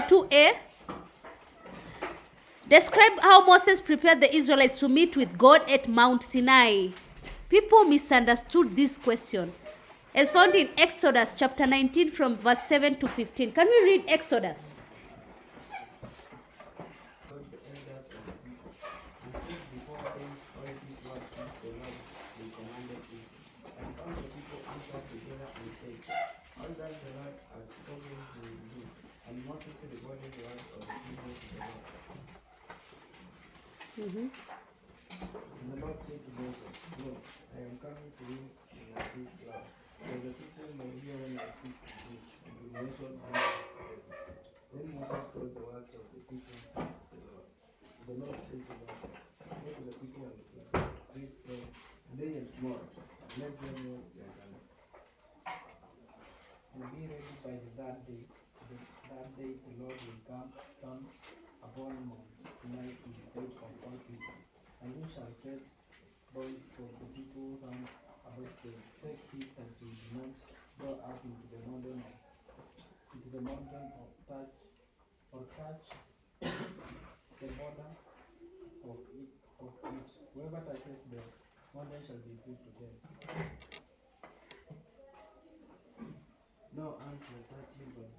2a. Describe how Moses prepared the Israelites to meet with God at Mount Sinai. People misunderstood this question, as found in Exodus chapter 19 from verse 7 to 15. Can we read Exodus? And the Lord said to Moses, Look, I am coming to you in a big cloud, so the people may hear when I speak to you, and the nation will be forever. Then Moses told the words of the people to the Lord. The Lord said to Moses, Go to the people and say, Great prayer, day and small, let them know their God. And be ready by that day. That day the Lord will come stand upon Mount Sinai in the sight of all people. And you shall set boys for the people round about, saying, Take heed that you do not go up into the mountain of touch the border of it. Whoever touches the mountain shall be put to death. No hand shall touch you, but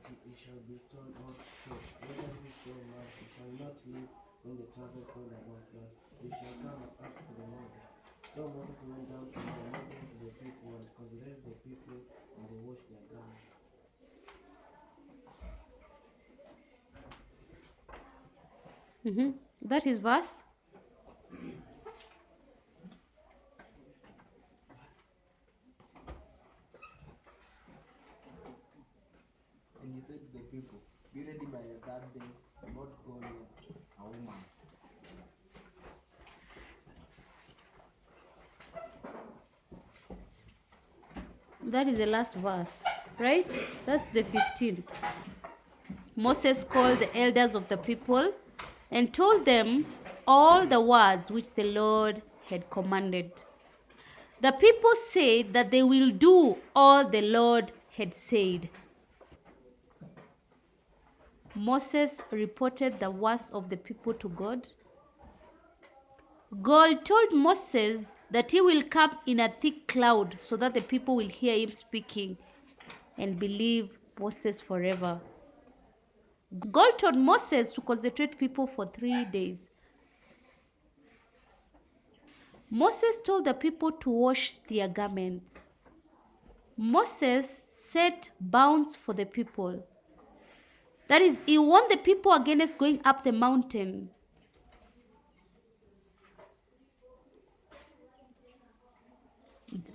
it shall be torn out short. Whether you show love, you shall not live when the travel so that was lost. They shall come up to the mountain. So Moses went down from the mountain to the people and considered the people, and they washed their garments. That is verse. And he said to the people, Be ready by that day, not go near a woman. That is the last verse, right? That's the 15th. Moses called the elders of the people and told them all the words which the Lord had commanded. The people said that they will do all the Lord had said. Moses reported the words of the people to God. God told Moses that he will come in a thick cloud so that the people will hear him speaking and believe Moses forever. God told Moses to concentrate people for 3 days. Moses told the people to wash their garments. Moses set bounds for the people. That is, he warned the people against going up the mountain.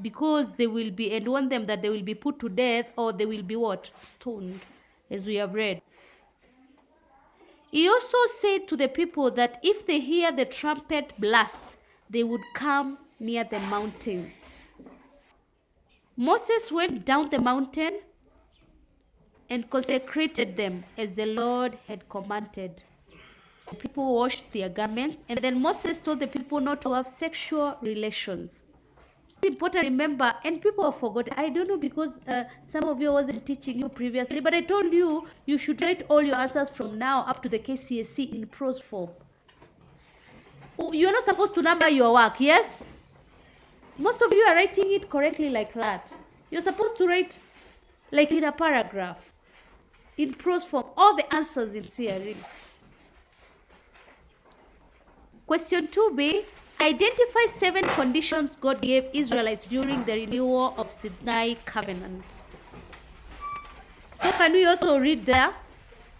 Because they will be, and warn them that they will be put to death, or they will be what? Stoned, as we have read. He also said to the people that if they hear the trumpet blasts, they would come near the mountain. Moses went down the mountain and consecrated them as the Lord had commanded. The people washed their garments, and then Moses told the people not to have sexual relations. It's important to remember, and people have forgotten. I don't know, because some of you wasn't teaching you previously, but I told you you should write all your answers from now up to the kcse in prose form. You're not supposed to number your work, yes? Most of you are writing it correctly like that. You're supposed to write like in a paragraph, in prose form, all the answers in C.R.E. Question 2b. Identify 7 conditions God gave Israelites during the renewal of Sinai covenant. So can we also read there?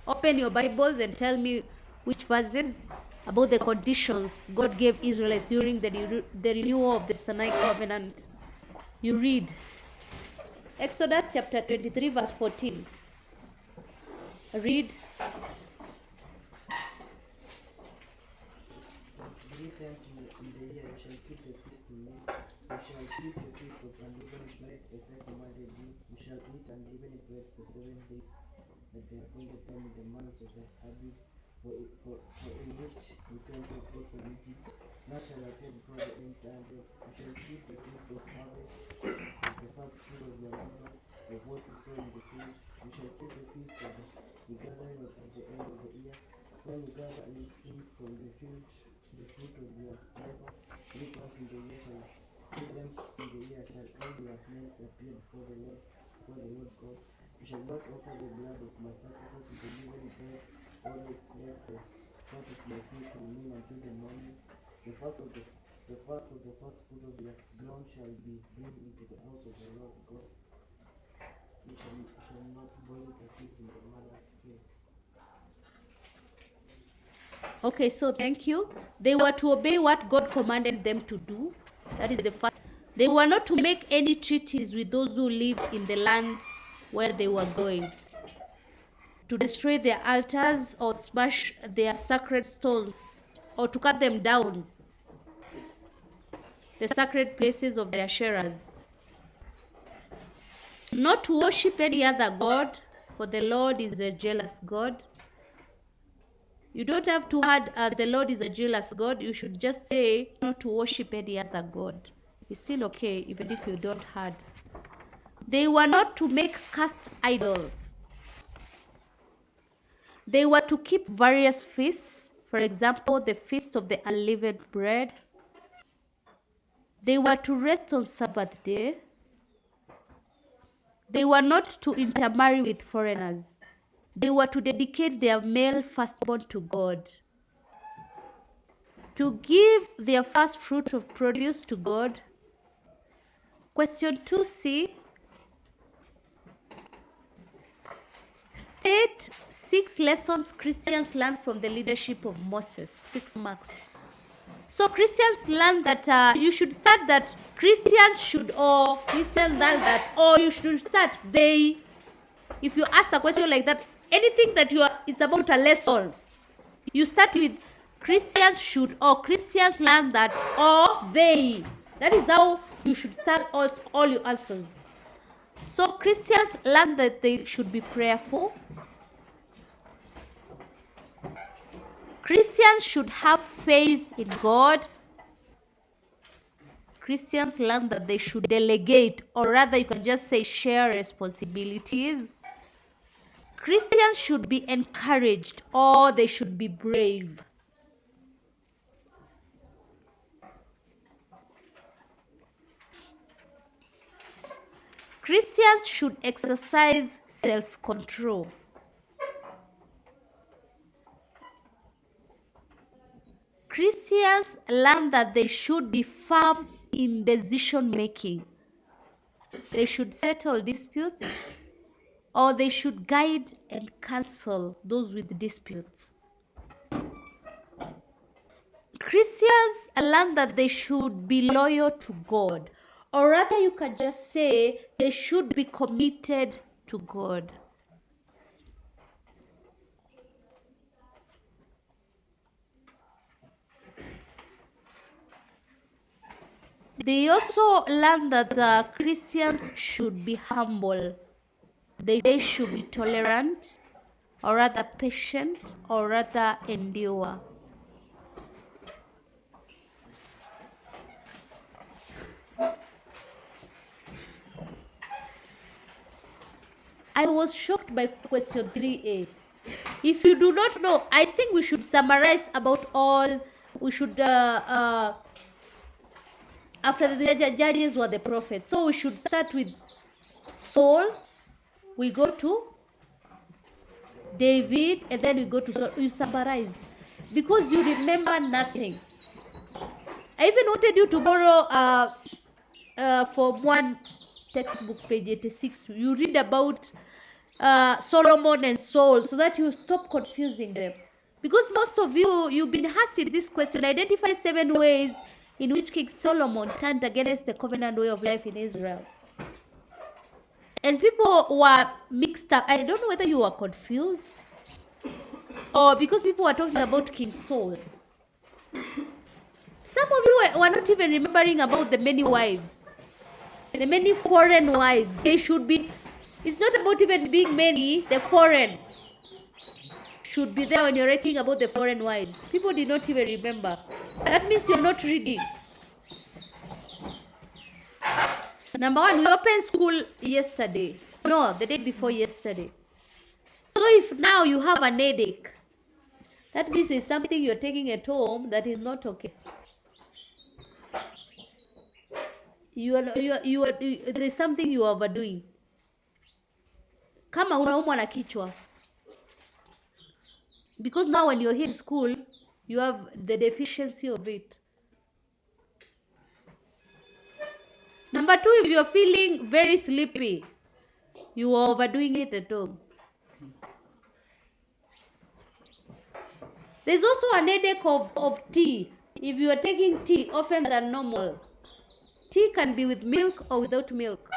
Open your Bibles and tell me which verses about the conditions God gave Israelites during the renewal of the Sinai covenant. You read Exodus chapter 23 verse 14. Read. 3 times in the year you shall keep the feast to me. You shall keep the feast of unleavened bread as I commanded you. You shall eat unleavened bread for 7 days at the appointed time in the months of the Habib, for in which you turn to pray for Egypt. Now shall appear before the end time. You shall keep the feast of harvest, of the first fruit of your labor, of what we sow in the field. We shall keep the feast of the gathering at the end of the year, when we gather in from the field the fruit of their labor. 3 months in the year shall 3 times in the year shall all your males appear before the Lord God. You shall not offer the blood of my sacrifice with the living bread, or let the fat of my food to remain until the morning. The first of the first fruit of the ground shall be bring into the house of the Lord God. You shall not boil the fish in the mother's field. Okay, so thank you. They were to obey what God commanded them to do. That is the first. They were not to make any treaties with those who lived in the land where they were going, to destroy their altars or smash their sacred stones, or to cut them down, the sacred places of their sharers. Not to worship any other god, for the Lord is a jealous God. You don't have to add the Lord is a jealous God. You should just say not to worship any other God. It's still okay even if you don't add. They were not to make cast idols. They were to keep various feasts. For example, the feast of the unleavened bread. They were to rest on Sabbath day. They were not to intermarry with foreigners. They were to dedicate their male firstborn to God, to give their first fruit of produce to God. Question 2C. State 6 lessons Christians learned from the leadership of Moses. 6 marks. So Christians learn that you should start that Christians should, or Christians learn that, or you should start they. If you ask a question like that, anything that it's about a lesson, you start with Christians should, or Christians learn that, or they. That is how you should start all your answers. So Christians learn that they should be prayerful. Christians should have faith in God. Christians learn that they should delegate, or rather you can just say share responsibilities. Christians should be encouraged, or they should be brave. Christians should exercise self-control. Christians learn that they should be firm in decision making. They should settle disputes, or they should guide and counsel those with disputes. Christians learn that they should be loyal to God, or rather you can just say they should be committed to God. They also learn that the Christians should be humble. They should be tolerant, or rather patient, or rather endure. I was shocked by question 3A. If you do not know, I think we should summarize about all. We should, after the judges were the prophets. So we should start with Saul. We go to David, and then we go to Saul. You summarize because you remember nothing. I even wanted you to borrow from one textbook, page 86. You read about Solomon and Saul, so that you stop confusing them. Because most of you've been asking this question: identify 7 ways in which King Solomon turned against the covenant way of life in Israel. And people were mixed up. I don't know whether you were confused, or because people were talking about King Saul. Some of you were not even remembering about the many wives, the many foreign wives. They should be, it's not about even being many, the foreign should be there when you're writing about the foreign wives. People did not even remember. That means you're not reading. Number 1, we opened school yesterday. No, the day before yesterday. So if now you have an headache, that means it's something you're taking at home that is not okay. There is something you are overdoing. Kama unaumwa na kichwa. Because now when you're here in school, you have the deficiency of it. Number 2, if you're feeling very sleepy, you are overdoing it at home. There's also an headache of tea. If you are taking tea often than normal, tea can be with milk or without milk.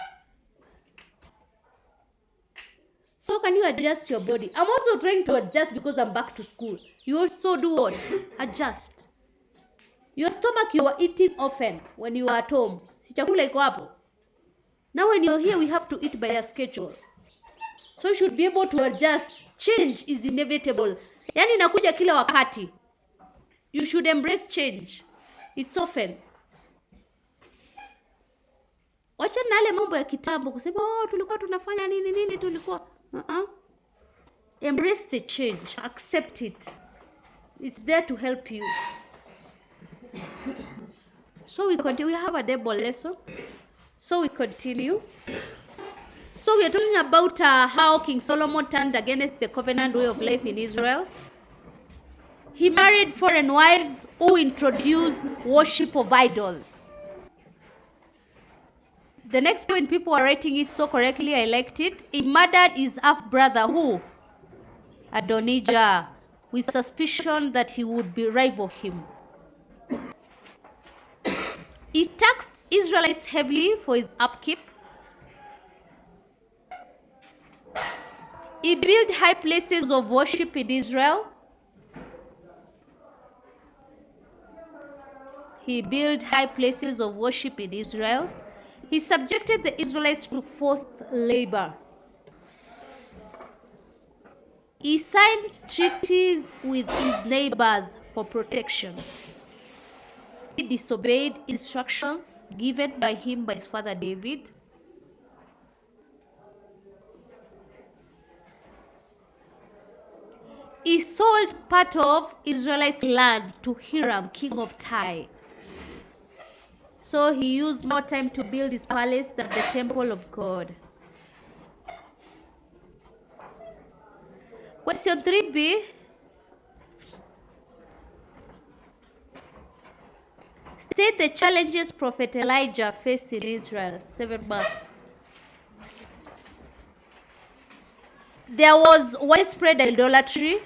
So can you adjust your body? I'm also trying to adjust because I'm back to school. You also do what? Adjust. Your stomach, you are eating often when you are at home. Si chakula iko hapo. Now when you're here, we have to eat by a schedule. So you should be able to adjust. Change is inevitable. Yani inakuja kila wakati. You should embrace change. It's often. Wacha na ile mambo ya kitambo kusema tulikuwa tunafanya nini tulikuwa. Embrace the change. Accept it. It's there to help you. So we continue. We have a double lesson. So we continue. So we are talking about how King Solomon turned against the covenant way of life in Israel. He married foreign wives who introduced worship of idols. The next point, people are writing it so correctly, I liked it. He murdered his half-brother, who? Adonijah, with suspicion that he would be rival him. He taxed Israelites heavily for his upkeep. He built high places of worship in Israel. He built high places of worship in Israel. He subjected the Israelites to forced labor. He signed treaties with his neighbors for protection. He disobeyed instructions given by him by his father David. He sold part of Israelites' land to Hiram, king of Tyre. So he used more time to build his palace than the temple of God. Question 3b. State the challenges Prophet Elijah faced in Israel. 7 marks. There was widespread idolatry,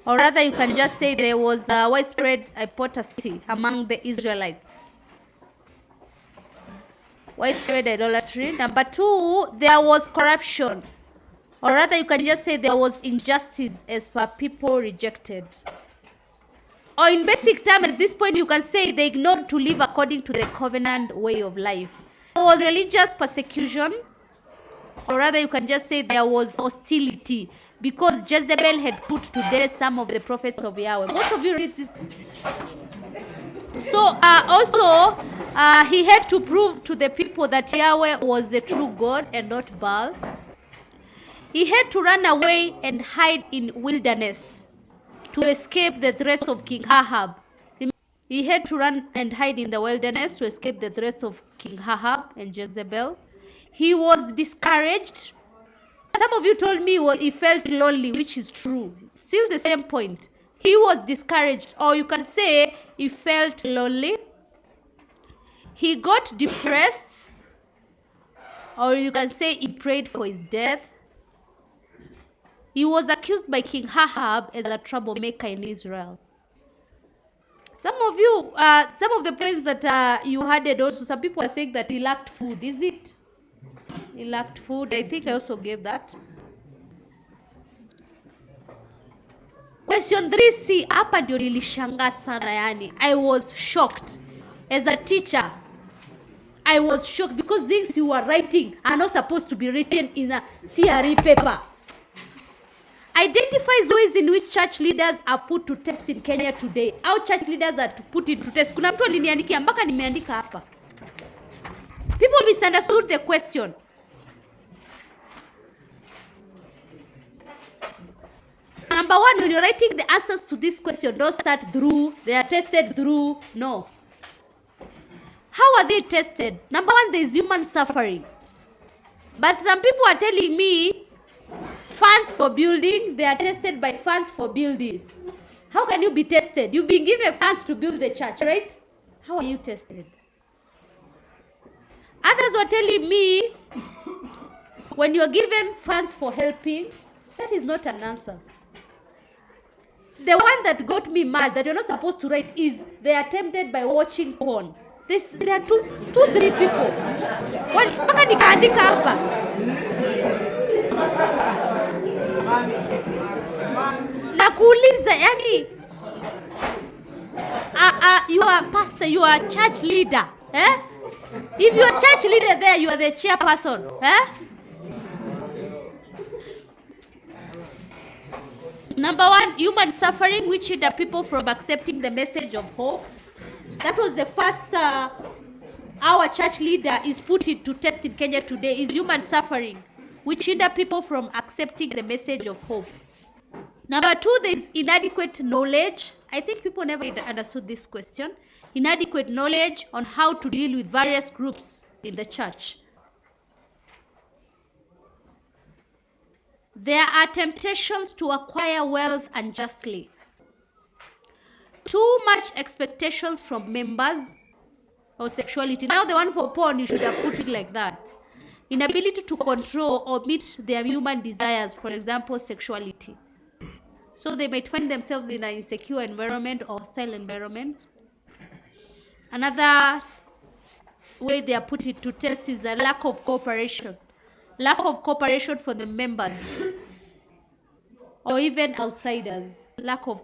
or rather you can just say there was widespread apostasy among the Israelites. Widespread idolatry. Number 2, there was corruption, or rather you can just say there was injustice as per people rejected. Or in basic terms, at this point you can say they ignored to live according to the covenant way of life. There was religious persecution, or rather you can just say there was hostility because Jezebel had put to death some of the prophets of Yahweh. Most of you read this. So also he had to prove to the people that Yahweh was the true God and not Baal. He had to run away and hide in wilderness to escape the threats of King Ahab. He had to run and hide in the wilderness to escape the threats of King Ahab and Jezebel. He was discouraged. Some of you told me he felt lonely, which is true. Still the same point. He was discouraged, or you can say he felt lonely. He got depressed, or you can say he prayed for his death. He was accused by King Ahab as a troublemaker in Israel. Some of you, some of the points that you had also, some people are saying that he lacked food. Is it? He lacked food. I think I also gave that. Question 3C, hapa ndio nilishangaa sana yani. I was shocked. As a teacher, I was shocked because things you were writing are not supposed to be written in a C.R.E paper. Identifies ways in which church leaders are put to test in Kenya today. How church leaders are put into test. Kuna mtu aliniandikia mpaka nimeandika hapa. People misunderstood the question. Number one, when you're writing the answers to this question, don't start through, they are tested through. No. How are they tested? Number one, there is human suffering. But some people are telling me funds for building, they are tested by funds for building. How can you be tested? You've been given funds to build the church, right? How are you tested? Others were telling me when you're given funds for helping, that is not an answer. The one that got me mad that you're not supposed to write is they are tempted by watching porn. There are three people. Mpaka nikaandika hapa. Nakuuliza, yani you are pastor, you are church leader. If you are church leader there, you are the chairperson. Number one, human suffering, which hinder people from accepting the message of hope. That was the first our church leader is put it to test in Kenya today, is human suffering, which hinder people from accepting the message of hope. Number two, there is inadequate knowledge. I think people never understood this question. Inadequate knowledge on how to deal with various groups in the church. There are temptations to acquire wealth unjustly. Too much expectations from members of sexuality. Now the one for porn, you should have put it like that. Inability to control or meet their human desires, for example, sexuality. So they might find themselves in an insecure environment or hostile environment. Another way they are put it to test is a lack of cooperation. Lack of cooperation from the members or even outsiders. Lack of